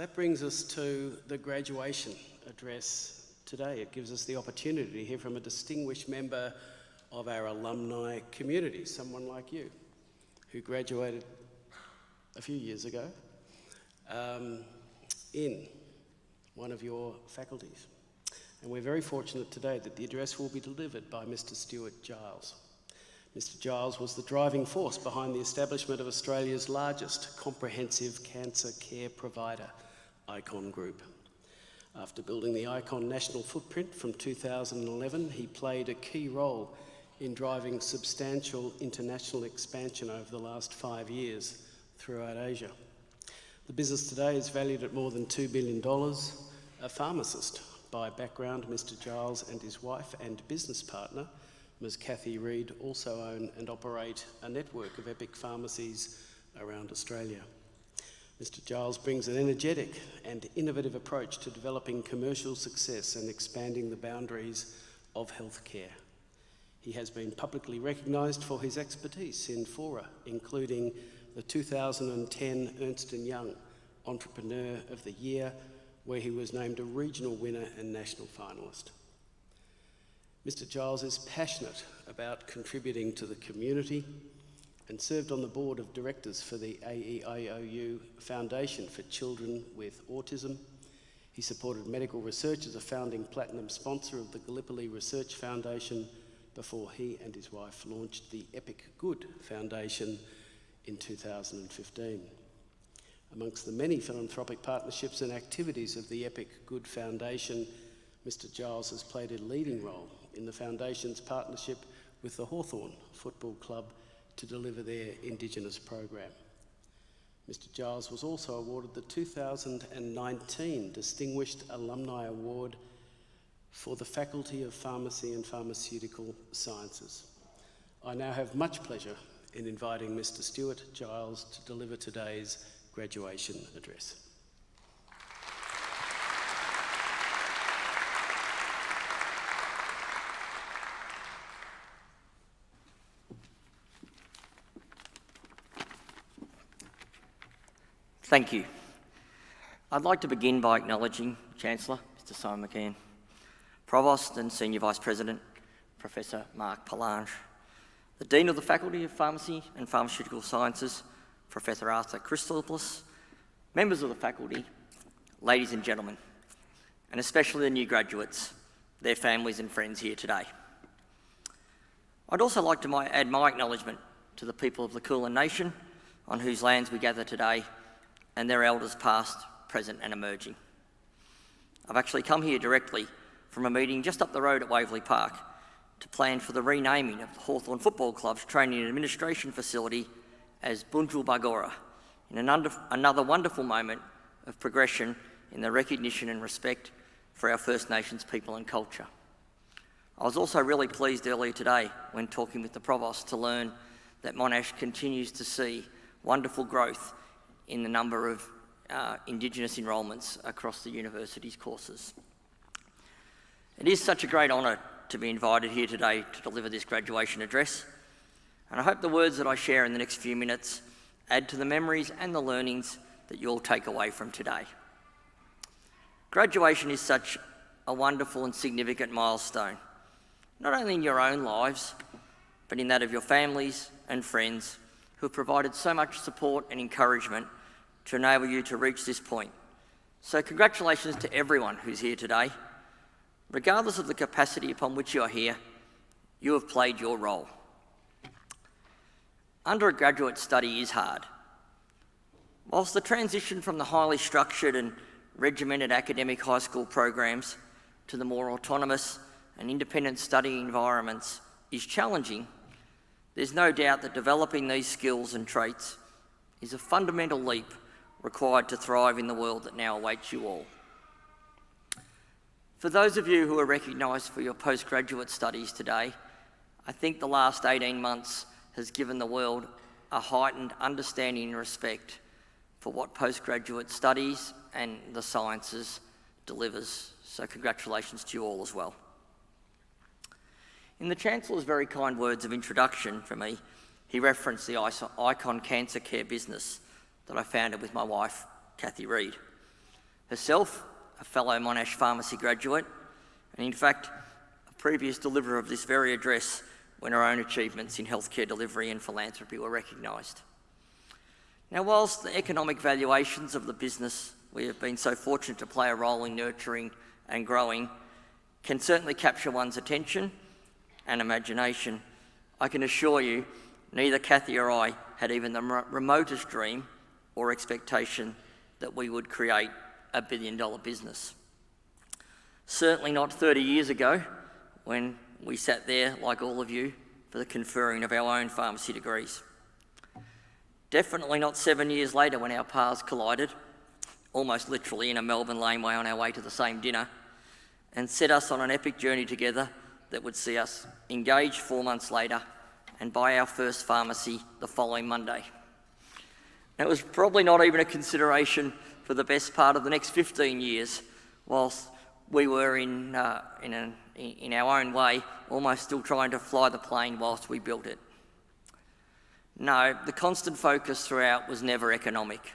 that brings us to the graduation address today. It gives us the opportunity to hear from a distinguished member of our alumni community, someone like you, who graduated a few years ago in one of your faculties. And we're very fortunate today that the address will be delivered by Mr. Stuart Giles. Mr. Giles was the driving force behind the establishment of Australia's largest comprehensive cancer care provider, Icon Group. After building the Icon national footprint from 2011, he played a key role in driving substantial international expansion over the last 5 years throughout Asia. The business today is valued at more than $2 billion. A pharmacist by background, Mr. Giles and his wife and business partner, Ms. Kathy Reid, also own and operate a network of Epic pharmacies around Australia. Mr. Giles brings an energetic and innovative approach to developing commercial success and expanding the boundaries of healthcare. He has been publicly recognised for his expertise in fora, including the 2010 Ernst & Young Entrepreneur of the Year, where he was named a regional winner and national finalist. Mr. Giles is passionate about contributing to the community and served on the board of directors for the AEIOU Foundation for Children with Autism. He supported medical research as a founding platinum sponsor of the Gallipoli Research Foundation before he and his wife launched the Epic Good Foundation in 2015. Amongst the many philanthropic partnerships and activities of the Epic Good Foundation, Mr. Giles has played a leading role in the Foundation's partnership with the Hawthorn Football Club to deliver their Indigenous program. Mr. Giles was also awarded the 2019 Distinguished Alumni Award for the Faculty of Pharmacy and Pharmaceutical Sciences. I now have much pleasure in inviting Mr. Stuart Giles to deliver today's graduation address. Thank you. I'd like to begin by acknowledging Chancellor, Mr. Simon McKeon, Provost and Senior Vice President, Professor Mark Palange, the Dean of the Faculty of Pharmacy and Pharmaceutical Sciences, Professor Arthur Christopoulos, members of the faculty, ladies and gentlemen, and especially the new graduates, their families and friends here today. I'd also like to add my acknowledgement to the people of the Kulin Nation, on whose lands we gather today, and their elders past, present and emerging. I've actually come here directly from a meeting just up the road at Waverley Park to plan for the renaming of the Hawthorn Football Club's training and administration facility as Bunjil Bagora, in another wonderful moment of progression in the recognition and respect for our First Nations people and culture. I was also really pleased earlier today when talking with the Provost to learn that Monash continues to see wonderful growth in the number of Indigenous enrolments across the university's courses. It is such a great honour to be invited here today to deliver this graduation address, and I hope the words that I share in the next few minutes add to the memories and the learnings that you'll take away from today. Graduation is such a wonderful and significant milestone, not only in your own lives, but in that of your families and friends who have provided so much support and encouragement to enable you to reach this point. So congratulations to everyone who's here today. Regardless of the capacity upon which you are here, you have played your role. Undergraduate study is hard. Whilst the transition from the highly structured and regimented academic high school programs to the more autonomous and independent study environments is challenging, there's no doubt that developing these skills and traits is a fundamental leap required to thrive in the world that now awaits you all. For those of you who are recognised for your postgraduate studies today, I think the last 18 months has given the world a heightened understanding and respect for what postgraduate studies and the sciences delivers. So congratulations to you all as well. In the Chancellor's very kind words of introduction for me, he referenced the Icon cancer care business that I founded with my wife, Kathy Reid. herself a fellow Monash pharmacy graduate, and in fact, a previous deliverer of this very address when her own achievements in healthcare delivery and philanthropy were recognised. Now, whilst the economic valuations of the business we have been so fortunate to play a role in nurturing and growing can certainly capture one's attention and imagination, I can assure you neither Kathy or I had even the remotest dream or expectation that we would create a billion-dollar business. Certainly not 30 years ago when we sat there, like all of you, for the conferring of our own pharmacy degrees. Definitely not 7 years later when our paths collided, almost literally in a Melbourne laneway on our way to the same dinner, and set us on an epic journey together that would see us engaged 4 months later and buy our first pharmacy the following Monday. It was probably not even a consideration for the best part of the next 15 years, whilst we were in our own way, almost still trying to fly the plane whilst we built it. No, the constant focus throughout was never economic,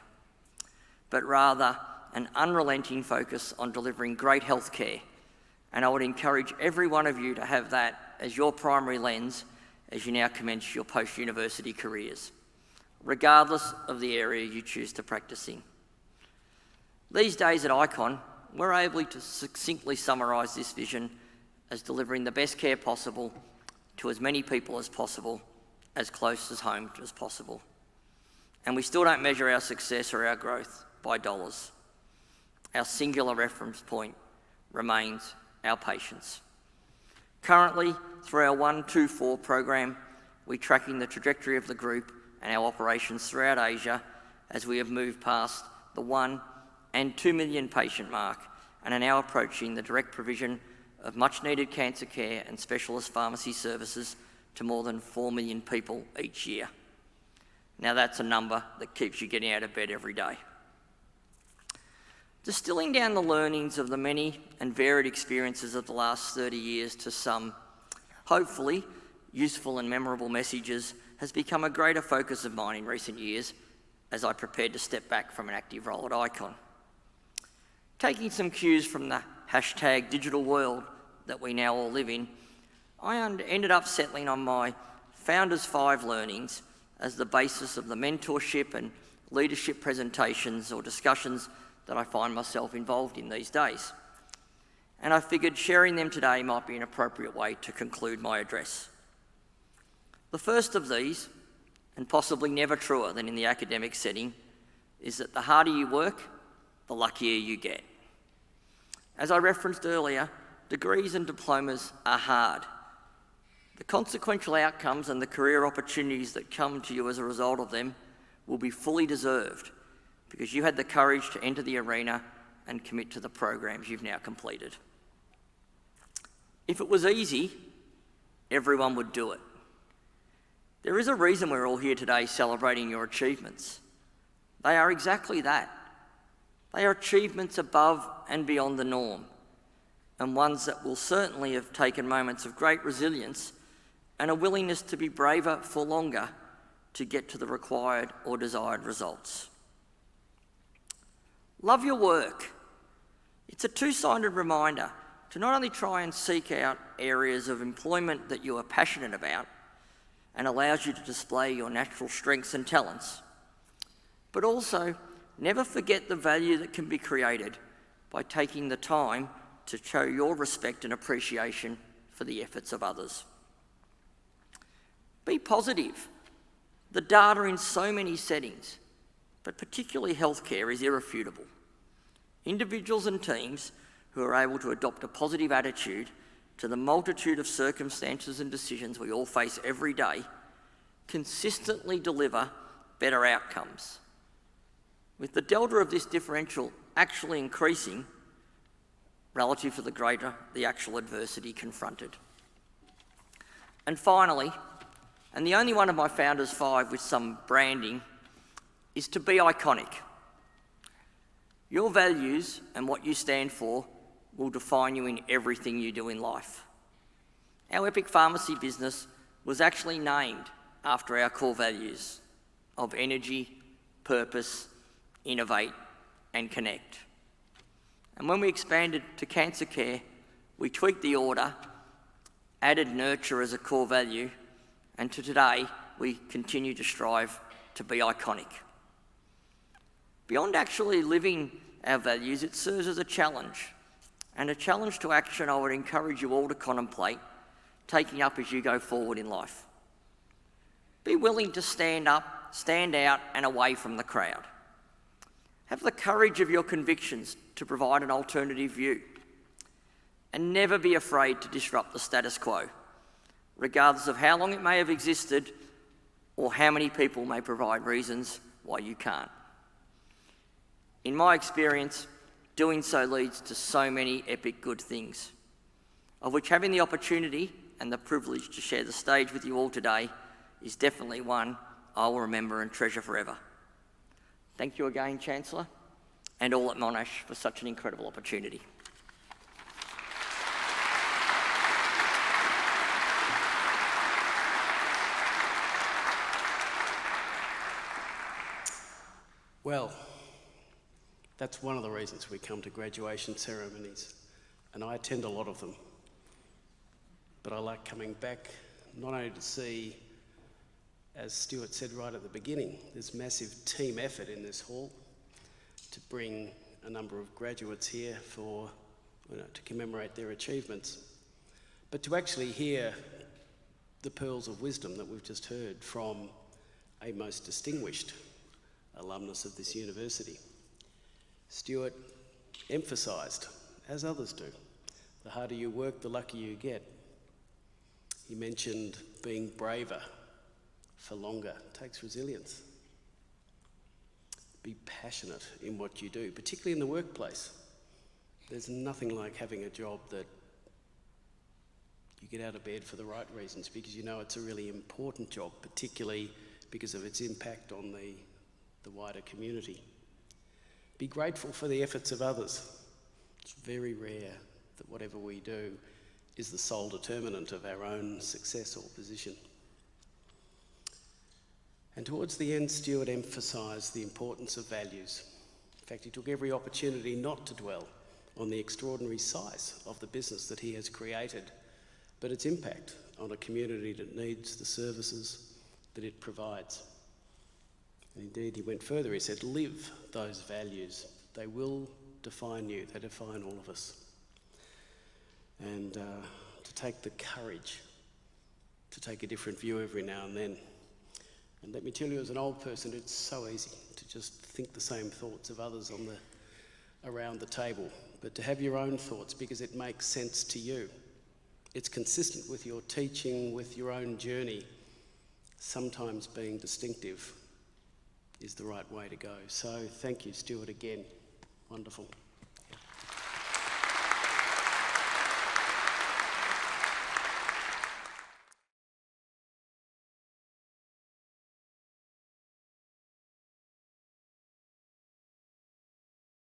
but rather an unrelenting focus on delivering great healthcare. And I would encourage every one of you to have that as your primary lens as you now commence your post-university careers, regardless of the area you choose to practice in. These days at Icon, we're able to succinctly summarise this vision as delivering the best care possible to as many people as possible, as close as home as possible. And we still don't measure our success or our growth by dollars. Our singular reference point remains our patients. Currently, through our 1-2-4 program, we're tracking the trajectory of the group and our operations throughout Asia as we have moved past the 1 and 2 million patient mark and are now approaching the direct provision of much needed cancer care and specialist pharmacy services to more than 4 million people each year. Now that's a number that keeps you getting out of bed every day. Distilling down the learnings of the many and varied experiences of the last 30 years to some, hopefully, useful and memorable messages has become a greater focus of mine in recent years as I prepared to step back from an active role at Icon. Taking some cues from the #digital world that we now all live in, I ended up settling on my Founders 5 learnings as the basis of the mentorship and leadership presentations or discussions that I find myself involved in these days. And I figured sharing them today might be an appropriate way to conclude my address. The first of these, and possibly never truer than in the academic setting, is that the harder you work, the luckier you get. As I referenced earlier, degrees and diplomas are hard. The consequential outcomes and the career opportunities that come to you as a result of them will be fully deserved because you had the courage to enter the arena and commit to the programs you've now completed. If it was easy, everyone would do it. There is a reason we're all here today celebrating your achievements. They are exactly that. They are achievements above and beyond the norm, and ones that will certainly have taken moments of great resilience and a willingness to be braver for longer to get to the required or desired results. Love your work. It's a two-sided reminder to not only try and seek out areas of employment that you are passionate about and allows you to display your natural strengths and talents, but also never forget the value that can be created by taking the time to show your respect and appreciation for the efforts of others. Be positive. The data in so many settings, but particularly healthcare, is irrefutable. Individuals and teams who are able to adopt a positive attitude to the multitude of circumstances and decisions we all face every day consistently deliver better outcomes, with the delta of this differential actually increasing relative to the greater the actual adversity confronted. And finally, and the only one of my Founders 5 with some branding, is to be iconic. Your values and what you stand for will define you in everything you do in life. Our Epic Pharmacy business was actually named after our core values of energy, purpose, innovate, and connect. And when we expanded to cancer care, we tweaked the order, added nurture as a core value, and to today, we continue to strive to be iconic. Beyond actually living our values, it serves as a challenge, and a challenge to action I would encourage you all to contemplate taking up as you go forward in life. Be willing to stand up, stand out and away from the crowd. Have the courage of your convictions to provide an alternative view. And never be afraid to disrupt the status quo, regardless of how long it may have existed or how many people may provide reasons why you can't. In my experience, doing so leads to so many epic good things, of which having the opportunity and the privilege to share the stage with you all today is definitely one I will remember and treasure forever. Thank you again, Chancellor, and all at Monash for such an incredible opportunity. Well, that's one of the reasons we come to graduation ceremonies, and I attend a lot of them. But I like coming back not only to see, as Stuart said right at the beginning, this massive team effort in this hall to bring a number of graduates here for, to commemorate their achievements, but to actually hear the pearls of wisdom that we've just heard from a most distinguished alumnus of this university. Stuart emphasised, as others do, the harder you work, the luckier you get. He mentioned being braver for longer takes resilience. Be passionate in what you do, particularly in the workplace. There's nothing like having a job that you get out of bed for the right reasons because you know it's a really important job, particularly because of its impact on the wider community. Be grateful for the efforts of others. It's very rare that whatever we do is the sole determinant of our own success or position. And towards the end, Stuart emphasised the importance of values. In fact, he took every opportunity not to dwell on the extraordinary size of the business that he has created, but its impact on a community that needs the services that it provides. And indeed, he went further. He said, live those values. They will define you. They define all of us. And to take the courage to take a different view every now and then. And let me tell you, as an old person, it's so easy to just think the same thoughts of others around the table, but to have your own thoughts because it makes sense to you. It's consistent with your teaching, with your own journey. Sometimes being distinctive is the right way to go. So thank you, Stuart, again. Wonderful.